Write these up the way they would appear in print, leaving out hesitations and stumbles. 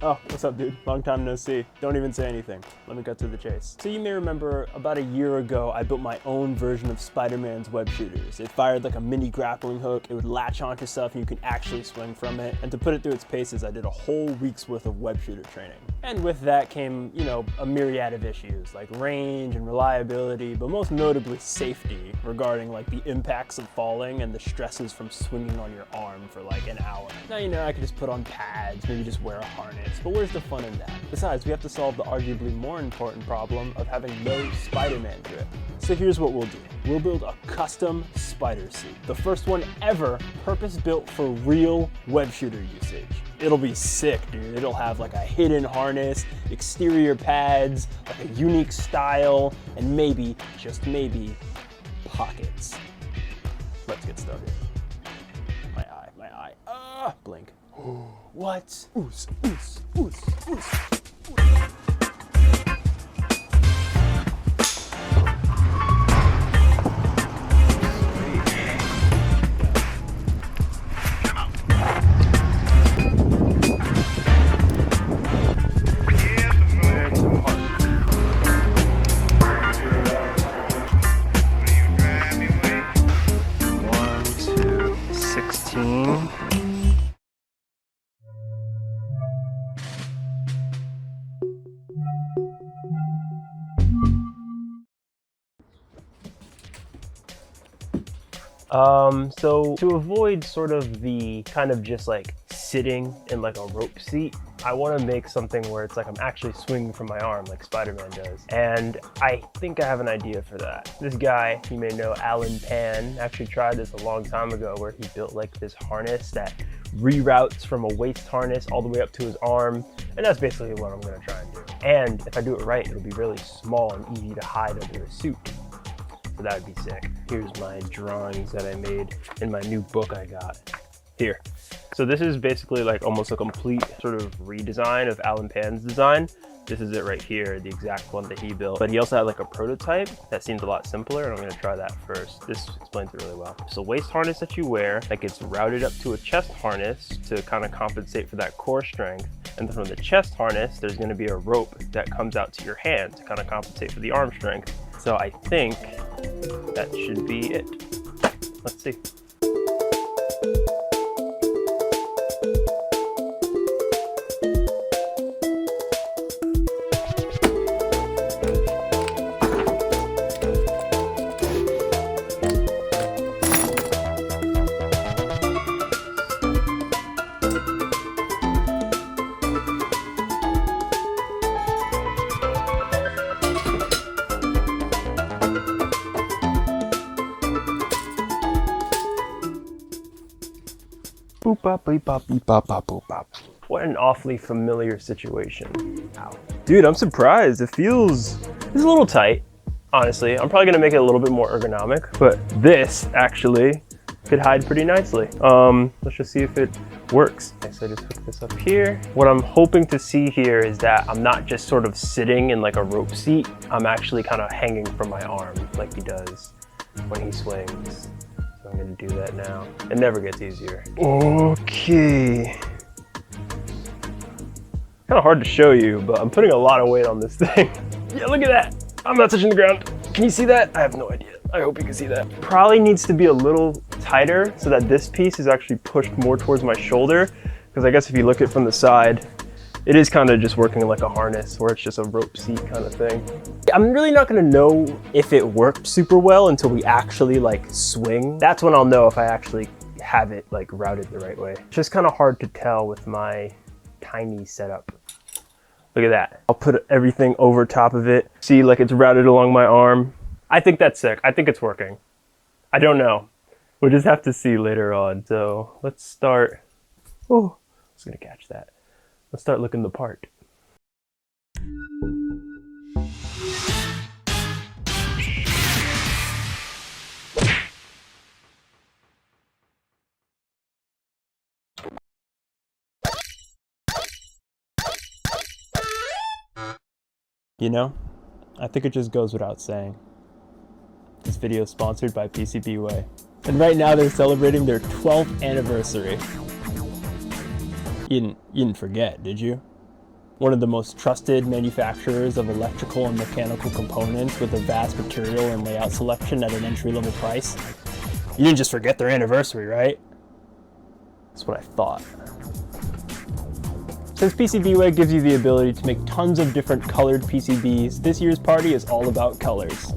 Oh, what's up, dude? Long time no see. Don't even say anything. Let me cut to the chase. So you may remember about a year ago, I built my own version of Spider-Man's web shooters. It fired like a mini grappling hook. It would latch onto stuff and you can actually swing from it. And to put it through its paces, I did a whole week's worth of web shooter training. And with that came, you know, a myriad of issues like range and reliability, but most notably safety regarding like the impacts of falling and the stresses from swinging on your arm for like an hour. Now, you know, I could just put on pads, maybe just wear a harness. But where's the fun in that? Besides, we have to solve the arguably more important problem of having no Spider-Man grip. So here's what we'll do. We'll build a custom spider suit. The first one ever purpose-built for real web shooter usage. It'll be sick, dude. It'll have like a hidden harness, exterior pads, like a unique style, and maybe, just maybe, pockets. Let's get started. My eye. Blink. What? Oos. So to avoid sort of the kind of just like sitting in like a rope seat, I want to make something where it's like I'm actually swinging from my arm like Spider-Man does. And I think I have an idea for that. This guy, you may know, Alan Pan, actually tried this a long time ago where he built like this harness that reroutes from a waist harness all the way up to his arm. And that's basically what I'm going to try and do. And if I do it right, it'll be really small and easy to hide under a suit. So that would be sick. Here's my drawings that I made in my new book I got. Here. So this is basically like almost a complete sort of redesign of Alan Pan's design. This is it right here, the exact one that he built. But he also had like a prototype that seems a lot simpler, and I'm gonna try that first. This explains it really well. It's a waist harness that you wear that gets routed up to a chest harness to kind of compensate for that core strength. And then from the chest harness, there's gonna be a rope that comes out to your hand to kind of compensate for the arm strength. So I think that should be it. Let's see. Boop bop beep bop beep bop bop boop bop. What an awfully familiar situation. Ow. Dude, I'm surprised. It's a little tight, honestly. I'm probably gonna make it a little bit more ergonomic, but this actually could hide pretty nicely. Let's just see if it works. Okay, so I just hook this up here. What I'm hoping to see here is that I'm not just sort of sitting in like a rope seat. I'm actually kind of hanging from my arm like he does when he swings. I'm gonna do that now. It never gets easier. Okay. Kind of hard to show you, but I'm putting a lot of weight on this thing. Yeah, look at that. I'm not touching the ground. Can you see that? I have no idea. I hope you can see that. Probably needs to be a little tighter so that this piece is actually pushed more towards my shoulder. Because I guess if you look at it from the side, it is kind of just working like a harness where it's just a rope seat kind of thing. I'm really not gonna know if it worked super well until we actually like swing. That's when I'll know if I actually have it like routed the right way. It's just kind of hard to tell with my tiny setup. Look at that. I'll put everything over top of it. See, like it's routed along my arm. I think that's sick. I think it's working. I don't know. We'll just have to see later on. So let's start. Oh, I was gonna catch that. Let's start looking the part. You know, I think it just goes without saying. This video is sponsored by PCBWay. And right now they're celebrating their 12th anniversary. You didn't forget, did you? One of the most trusted manufacturers of electrical and mechanical components with a vast material and layout selection at an entry-level price. You didn't just forget their anniversary, right? That's what I thought. Since PCBWay gives you the ability to make tons of different colored PCBs, this year's party is all about colors.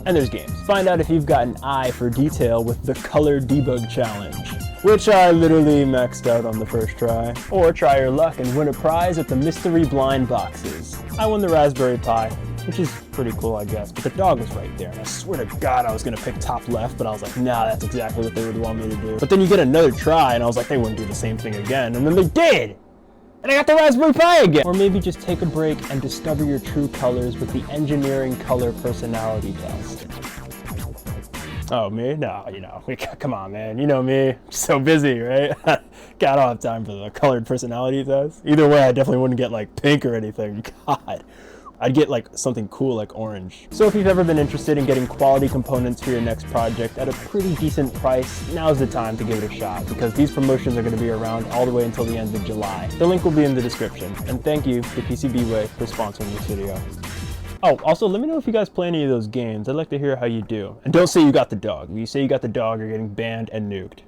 And there's games. Find out if you've got an eye for detail with the Color Debug Challenge, which I literally maxed out on the first try. Or try your luck and win a prize at the Mystery Blind Boxes. I won the Raspberry Pi, which is pretty cool, I guess, but the dog was right there, and I swear to God I was gonna pick top left, but I was like, nah, that's exactly what they would want me to do. But then you get another try, and I was like, they wouldn't do the same thing again, and then they did! And I got the Raspberry Pi again! Or maybe just take a break and discover your true colors with the Engineering Color Personality Test. Oh, me? No, come on, man. You know me. I'm so busy, right? God, I don't have time for the colored personality test. Either way, I definitely wouldn't get like pink or anything. God. I'd get like something cool like orange. So if you've ever been interested in getting quality components for your next project at a pretty decent price, now's the time to give it a shot, because these promotions are going to be around all the way until the end of July. The link will be in the description. And thank you to PCBWay for sponsoring this video. Oh, also let me know if you guys play any of those games. I'd like to hear how you do. And don't say you got the dog. If you say you got the dog, you're getting banned and nuked.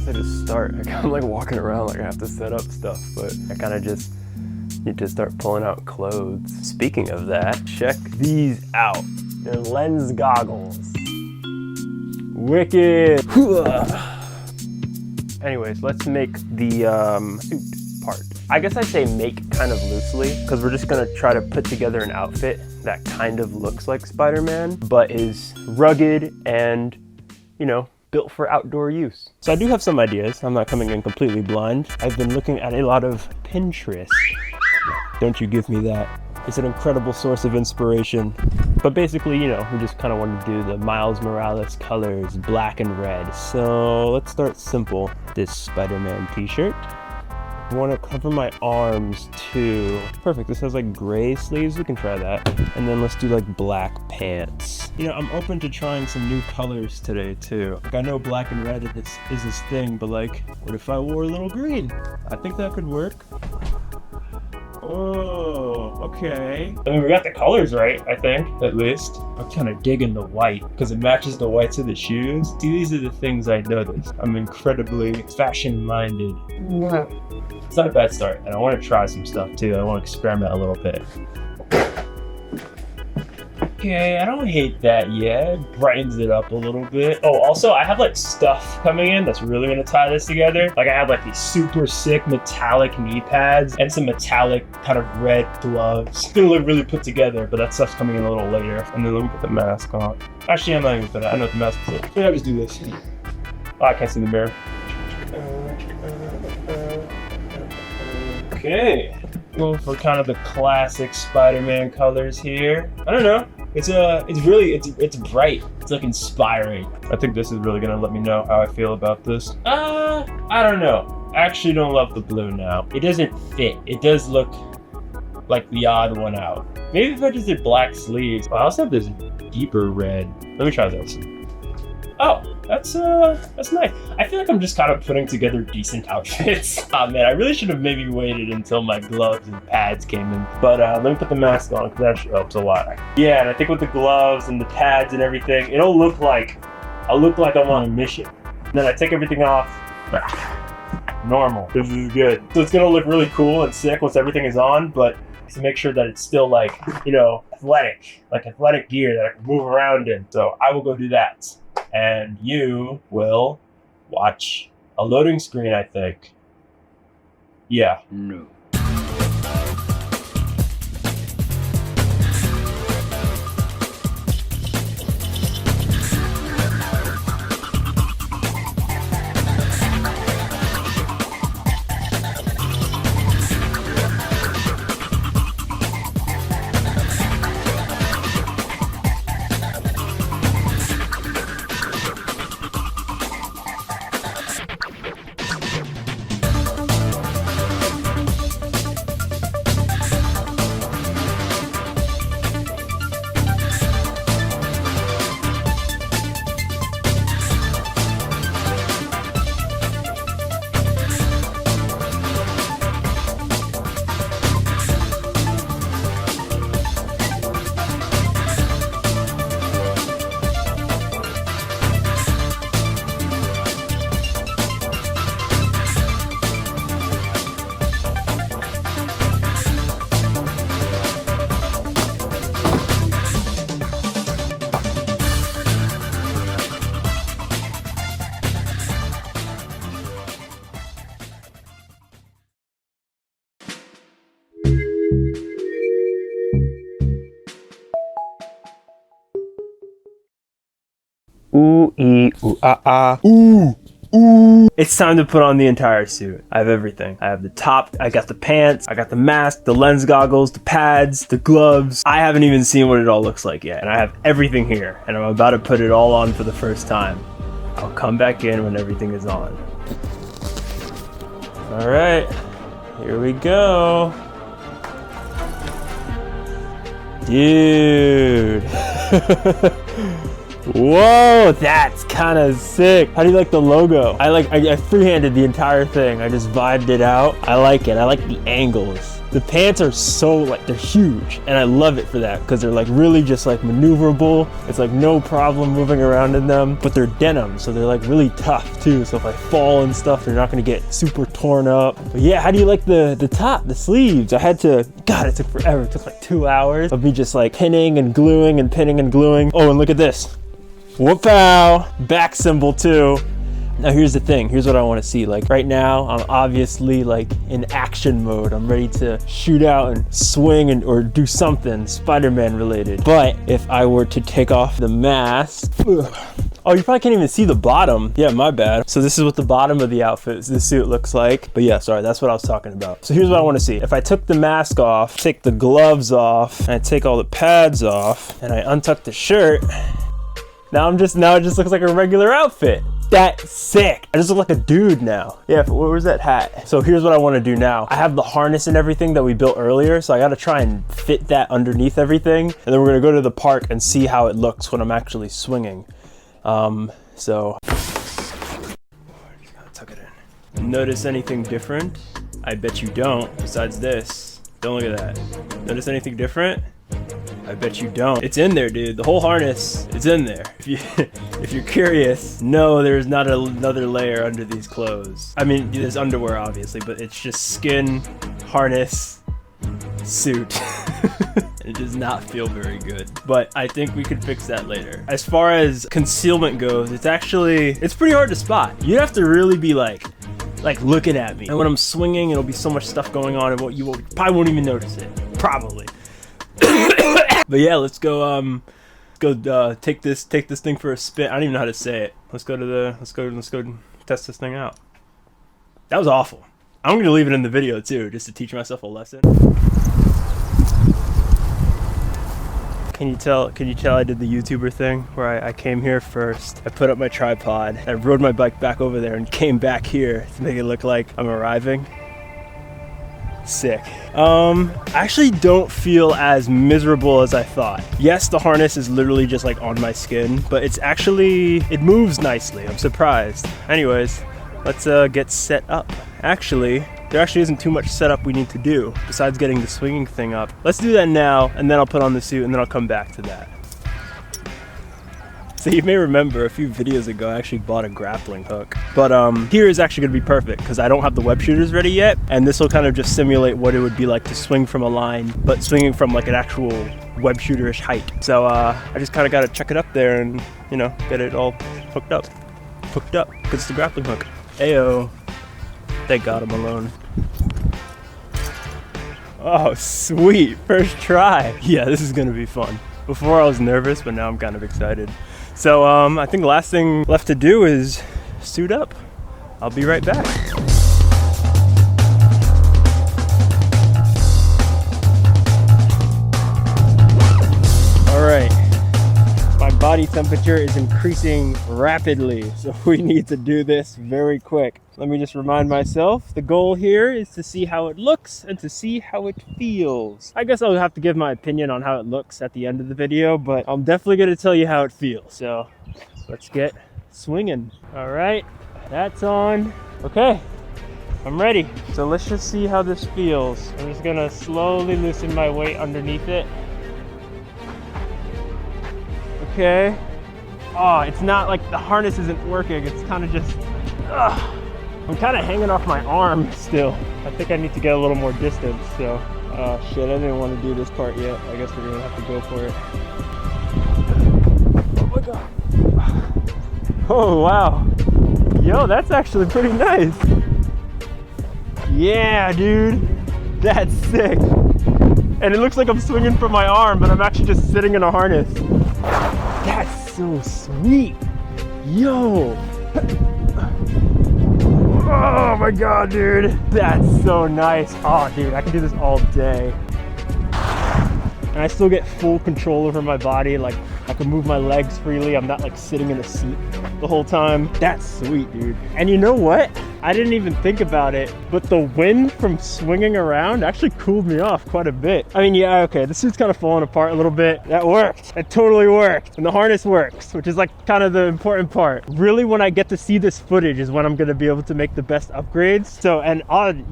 I just start. I'm like walking around like I have to set up stuff, but I kind of just need to start pulling out clothes. Speaking of that, check these out. They're lens goggles. Wicked. Anyways, let's make the suit part. I guess I say make kind of loosely, because we're just gonna try to put together an outfit that kind of looks like Spider-Man, but is rugged and, you know, built for outdoor use. So I do have some ideas. I'm not coming in completely blind. I've been looking at a lot of Pinterest. Don't you give me that. It's an incredible source of inspiration. But basically, you know, we just kind of want to do the Miles Morales colors, black and red. So let's start simple. This Spider-Man t-shirt. I want to cover my arms too. Perfect, this has like gray sleeves, we can try that. And then let's do like black pants. You know, I'm open to trying some new colors today too. Like I know black and red is this thing, but like, what if I wore a little green? I think that could work. Oh, okay. I mean, we got the colors right, I think, at least. I'm kind of digging the white because it matches the whites of the shoes. See, these are the things I noticed. I'm incredibly fashion-minded. It's not a bad start, and I want to try some stuff too. I want to experiment a little bit. Okay, I don't hate that yet. It brightens it up a little bit. Oh, also, I have like stuff coming in that's really gonna tie this together. Like I have like these super sick metallic knee pads and some metallic kind of red gloves. It's gonna look really put together, but that stuff's coming in a little later. And then let me put the mask on. Actually, I'm not even gonna put it. I know what the mask is. Maybe I'll just do this. Oh, I can't see the mirror. Okay. Going for kind of the classic Spider-Man colors here. I don't know. It's bright. It's like inspiring. I think this is really gonna let me know how I feel about this. I don't know. I actually don't love the blue now. It doesn't fit. It does look like the odd one out. Maybe if I just did black sleeves. I also have this deeper red. Let me try this. Oh, that's nice. I feel like I'm just kind of putting together decent outfits. Oh man, I really should have maybe waited until my gloves and pads came in. But let me put the mask on, because that helps a lot. Yeah, and I think with the gloves and the pads and everything, it'll look like I'm on a mission. And then I take everything off. Normal. This is good. So it's gonna look really cool and sick once everything is on, but to make sure that it's still like, you know, athletic gear that I can move around in. So I will go do that. And you will watch a loading screen, I think. Yeah. No. Ooh, ee, ooh, ah, ah. Ooh, ooh. It's time to put on the entire suit. I have everything. I have the top, I got the pants, I got the mask, the lens goggles, the pads, the gloves. I haven't even seen what it all looks like yet. And I have everything here, and I'm about to put it all on for the first time. I'll come back in when everything is on. All right, here we go. Dude. Whoa, that's kind of sick. How do you like the logo? I freehanded the entire thing. I just vibed it out. I like it. I like the angles. The pants are so like, they're huge, and I love it for that because they're like really just like maneuverable. It's like no problem moving around in them, but they're denim, so they're like really tough too. So if I fall and stuff, they're not gonna get super torn up. But yeah, how do you like the top, the sleeves? I had to, God, it took forever. It took like 2 hours of me just like pinning and gluing and pinning and gluing. Oh, and look at this. Whoop-ow, back symbol too. Now here's the thing, here's what I want to see. Like right now, I'm obviously like in action mode. I'm ready to shoot out and swing and or do something Spider-Man related. But if I were to take off the mask, oh, you probably can't even see the bottom. Yeah, my bad. So this is what the bottom of the outfit, the suit looks like. But yeah, sorry, that's what I was talking about. So here's what I want to see. If I took the mask off, take the gloves off, and I take all the pads off, and I untuck the shirt, now it just looks like a regular outfit. That's sick. I just look like a dude now. Yeah, where's that hat? So here's what I want to do now. I have the harness and everything that we built earlier, so I got to try and fit that underneath everything. And then we're going to go to the park and see how it looks when I'm actually swinging. So just gotta tuck it in. Notice anything different? I bet you don't, besides this. Don't look at that. Notice anything different? I bet you don't. It's in there, dude. The whole harness is in there. If you're curious, no, there's not another layer under these clothes. I mean, there's underwear, obviously, but it's just skin, harness, suit. It does not feel very good, but I think we could fix that later. As far as concealment goes, it's pretty hard to spot. You have to really be like looking at me. And when I'm swinging, it'll be so much stuff going on, and you probably won't even notice it. Probably. But yeah, let's go take this thing for a spin. I don't even know how to say it. Let's go test this thing out. That was awful. I'm gonna leave it in the video too, just to teach myself a lesson. Can you tell I did the YouTuber thing where I came here first, I put up my tripod, I rode my bike back over there and came back here to make it look like I'm arriving? Sick. I actually don't feel as miserable as I thought. Yes, the harness is literally just like on my skin, but it moves nicely. I'm surprised. Anyways, let's get set up. Actually, there actually isn't too much setup we need to do besides getting the swinging thing up. Let's do that now, and then I'll put on the suit, and then I'll come back to that. So you may remember a few videos ago, I actually bought a grappling hook. But here is actually gonna be perfect because I don't have the web shooters ready yet. And this will kind of just simulate what it would be like to swing from a line, but swinging from like an actual web shooter-ish height. So I just kind of gotta check it up there and, you know, get it all hooked up. Hooked up, because it's the grappling hook. Ayo. Thank God I'm alone. Oh, sweet, first try. Yeah, this is gonna be fun. Before I was nervous, but now I'm kind of excited. So I think the last thing left to do is suit up. I'll be right back. All right, my body temperature is increasing rapidly, so we need to do this very quick. Let me just remind myself, the goal here is to see how it looks and to see how it feels. I guess I'll have to give my opinion on how it looks at the end of the video, but I'm definitely gonna tell you how it feels. So let's get swinging. All right, that's on. Okay, I'm ready. So let's just see how this feels. I'm just gonna slowly loosen my weight underneath it. Okay. Oh, it's not like the harness isn't working. It's kind of just, I'm kind of hanging off my arm still. I think I need to get a little more distance. So, shit, I didn't want to do this part yet. I guess we're gonna have to go for it. Oh my God. Oh, wow. Yo, that's actually pretty nice. Yeah, dude. That's sick. And it looks like I'm swinging from my arm, but I'm actually just sitting in a harness. That's so sweet. Yo. Oh my God, dude. That's so nice. Oh, dude, I can do this all day. And I still get full control over my body. Like, I can move my legs freely. I'm not like sitting in a seat the whole time. That's sweet, dude. And you know what? I didn't even think about it, but the wind from swinging around actually cooled me off quite a bit. I mean, yeah, okay, the suit's kind of falling apart a little bit. That worked. It totally worked. And the harness works, which is like kind of the important part. Really, when I get to see this footage is when I'm gonna be able to make the best upgrades. So, and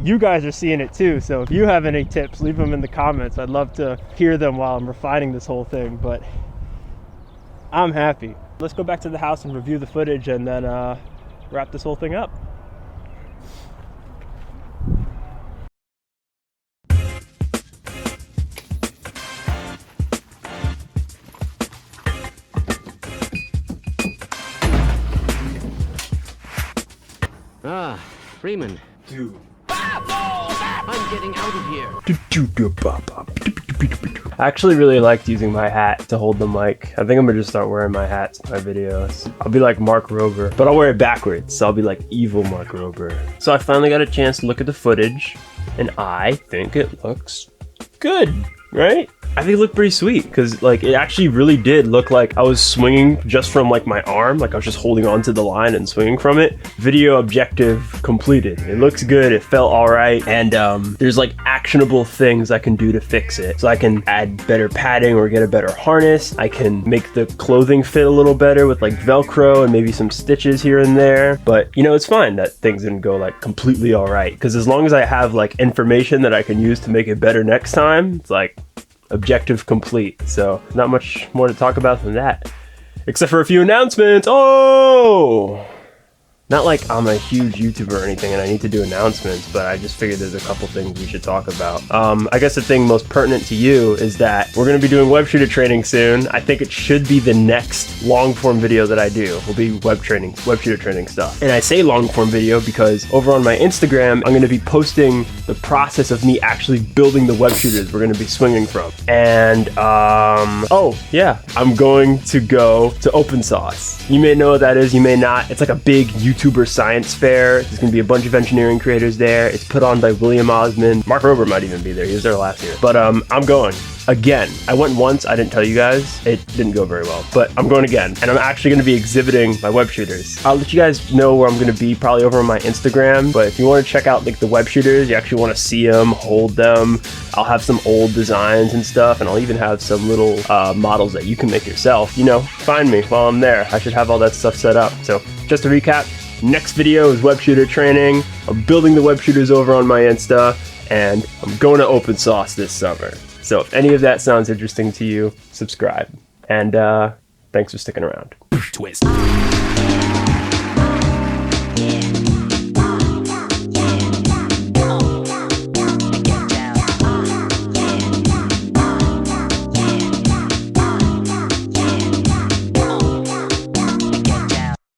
you guys are seeing it too. So if you have any tips, leave them in the comments. I'd love to hear them while I'm refining this whole thing, but I'm happy. Let's go back to the house and review the footage and then wrap this whole thing up. Ah, Freeman. Dude. I'm getting out of here. I actually really liked using my hat to hold the mic. I think I'm gonna just start wearing my hats in my videos. I'll be like Mark Rober, but I'll wear it backwards, so I'll be like evil Mark Rober. So I finally got a chance to look at the footage, and I think it looks good, right? I think it looked pretty sweet because like it actually really did look like I was swinging just from like my arm, like I was just holding onto the line and swinging from it. Video objective completed. It looks good, it felt all right, and there's like actionable things I can do to fix it. So I can add better padding or get a better harness. I can make the clothing fit a little better with like Velcro and maybe some stitches here and there. But you know, it's fine that things didn't go like completely all right, because as long as I have like information that I can use to make it better next time, it's like objective complete. So not much more to talk about than that, except for a few announcements. Oh, not like I'm a huge YouTuber or anything and I need to do announcements, but I just figured there's a couple things we should talk about. I guess the thing most pertinent to you is that we're going to be doing web shooter training soon. I think it should be the next long form video that I do will be web shooter training stuff. And I say long form video because over on my Instagram, I'm going to be posting the process of me actually building the web shooters we're going to be swinging from. And oh yeah, I'm going to go to Open Sauce. You may know what that is, you may not. It's like a big YouTuber science fair. There's going to be a bunch of engineering creators there. It's put on by William Osmond. Mark Rober might even be there. He was there last year. But I'm going. Again, I went once, I didn't tell you guys. It didn't go very well, but I'm going again. And I'm actually gonna be exhibiting my web shooters. I'll let you guys know where I'm gonna be, probably over on my Instagram, but if you wanna check out like the web shooters, you actually wanna see them, hold them. I'll have some old designs and stuff, and I'll even have some little models that you can make yourself. You know, find me while I'm there. I should have all that stuff set up. So just to recap, next video is web shooter training. I'm building the web shooters over on my Insta, and I'm going to Open Sauce this summer. So if any of that sounds interesting to you, subscribe. And thanks for sticking around. Twist.